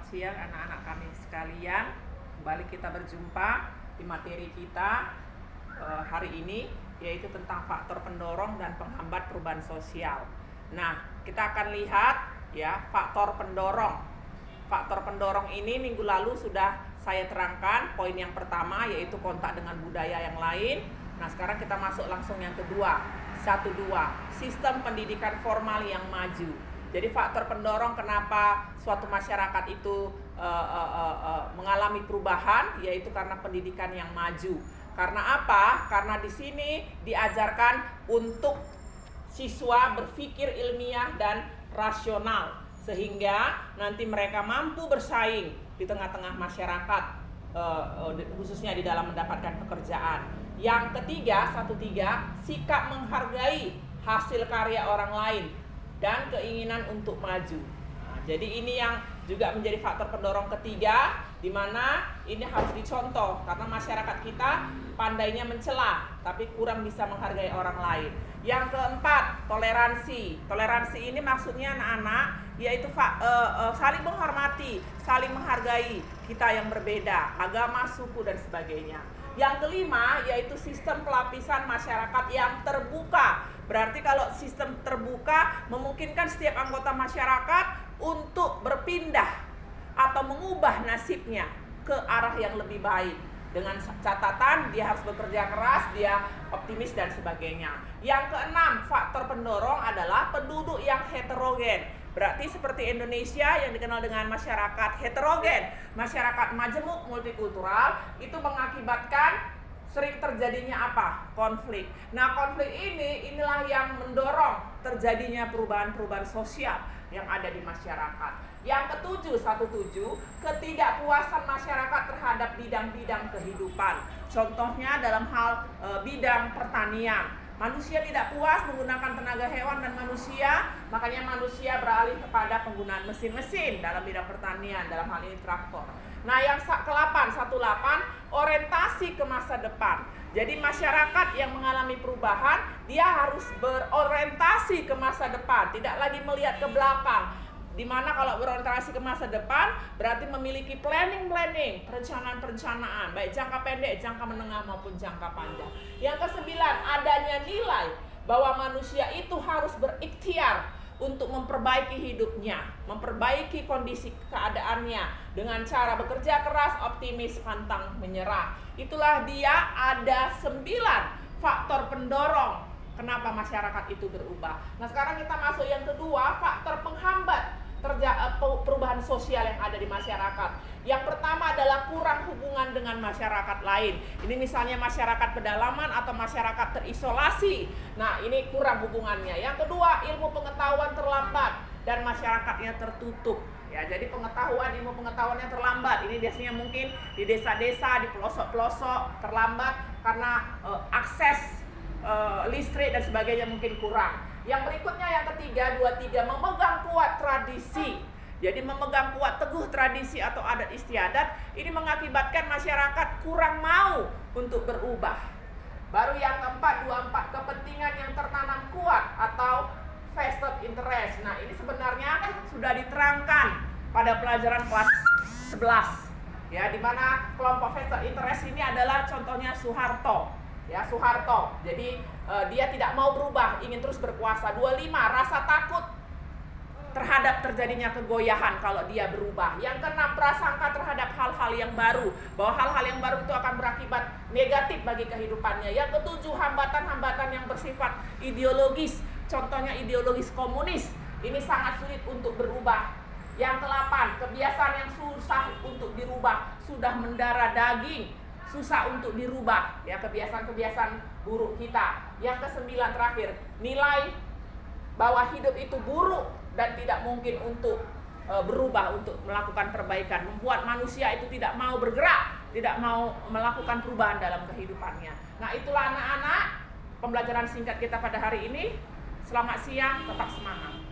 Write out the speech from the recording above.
siang anak-anak kami sekalian. Kembali kita berjumpa di materi kita hari ini, yaitu tentang faktor pendorong dan penghambat perubahan sosial. Nah, kita akan lihat ya faktor pendorong. Faktor pendorong ini minggu lalu sudah saya terangkan. Poin yang pertama yaitu kontak dengan budaya yang lain. Nah, sekarang kita masuk langsung yang kedua. 1-2, sistem pendidikan formal yang maju. Jadi faktor pendorong kenapa suatu masyarakat itu mengalami perubahan, yaitu karena pendidikan yang maju. Karena apa? Karena di sini diajarkan untuk siswa berpikir ilmiah dan rasional, sehingga nanti mereka mampu bersaing di tengah-tengah masyarakat, khususnya di dalam mendapatkan pekerjaan. Yang ketiga, 1-3, sikap menghargai hasil karya orang lain dan keinginan untuk maju. Nah, jadi ini yang juga menjadi faktor pendorong ketiga, di mana ini harus dicontoh karena masyarakat kita pandainya mencela tapi kurang bisa menghargai orang lain. Yang keempat, toleransi. Toleransi ini maksudnya anak-anak yaitu saling menghormati, saling menghargai kita yang berbeda, agama, suku dan sebagainya. Yang kelima yaitu sistem pelapisan masyarakat yang terbuka. Berarti kalau sistem terbuka memungkinkan setiap anggota masyarakat untuk berpindah atau mengubah nasibnya ke arah yang lebih baik. Dengan catatan dia harus bekerja keras, dia optimis dan sebagainya. Yang keenam, faktor pendorong adalah penduduk yang heterogen. Berarti seperti Indonesia yang dikenal dengan masyarakat heterogen, masyarakat majemuk multikultural, itu mengakibatkan sering terjadinya apa? Konflik. Nah, konflik inilah yang mendorong terjadinya perubahan-perubahan sosial yang ada di masyarakat. Yang ketujuh, 1-7, ketidakpuasan masyarakat terhadap bidang-bidang kehidupan. Contohnya dalam hal bidang pertanian. Manusia tidak puas menggunakan tenaga hewan dan manusia, makanya manusia beralih kepada penggunaan mesin-mesin dalam bidang pertanian, dalam hal ini traktor. Nah, yang ke-8, 1-8, orientasi ke masa depan. Jadi masyarakat yang mengalami perubahan, dia harus berorientasi ke masa depan, tidak lagi melihat ke belakang. Dimana kalau berorientasi ke masa depan berarti memiliki planning, perencanaan, baik jangka pendek, jangka menengah maupun jangka panjang. Yang ke-9, adanya nilai bahwa manusia itu harus berikhtiar untuk memperbaiki hidupnya, memperbaiki kondisi keadaannya dengan cara bekerja keras, optimis, pantang menyerah. Itulah dia ada 9 faktor pendorong kenapa masyarakat itu berubah. Nah, sekarang kita masuk yang kedua, faktor penghambat perubahan sosial yang ada di masyarakat. Yang pertama adalah kurang hubungan dengan masyarakat lain. Ini misalnya masyarakat pedalaman atau masyarakat terisolasi. Nah, ini kurang hubungannya. Yang kedua, ilmu pengetahuan terlambat dan masyarakatnya tertutup. Ya, jadi ilmu pengetahuannya terlambat. Ini biasanya mungkin di desa-desa, di pelosok-pelosok terlambat karena akses listrik dan sebagainya mungkin kurang. Yang berikutnya yang ketiga, 2-3, memegang kuat tradisi. Jadi memegang kuat teguh tradisi atau adat istiadat ini mengakibatkan masyarakat kurang mau untuk berubah. Baru yang keempat, 2-4, kepentingan yang tertanam kuat atau vested interest. Nah, ini sebenarnya sudah diterangkan pada pelajaran kelas 11. Ya, di mana kelompok vested interest ini adalah contohnya Soeharto. Ya, Soeharto. Jadi dia tidak mau berubah, ingin terus berkuasa. 25, rasa takut terhadap terjadinya kegoyahan kalau dia berubah. Yang keenam, prasangka terhadap hal-hal yang baru, bahwa hal-hal yang baru itu akan berakibat negatif bagi kehidupannya. Yang ketujuh, hambatan-hambatan yang bersifat ideologis, contohnya ideologis komunis. Ini sangat sulit untuk berubah. Yang ke-8, kebiasaan yang susah untuk dirubah, sudah mendarah daging, susah untuk dirubah, ya, kebiasaan-kebiasaan buruk kita. Yang ke-9 terakhir, nilai bahwa hidup itu buruk dan tidak mungkin untuk berubah, untuk melakukan perbaikan, membuat manusia itu tidak mau bergerak, tidak mau melakukan perubahan dalam kehidupannya. Nah, itulah anak-anak pembelajaran singkat kita pada hari ini. Selamat siang, tetap semangat.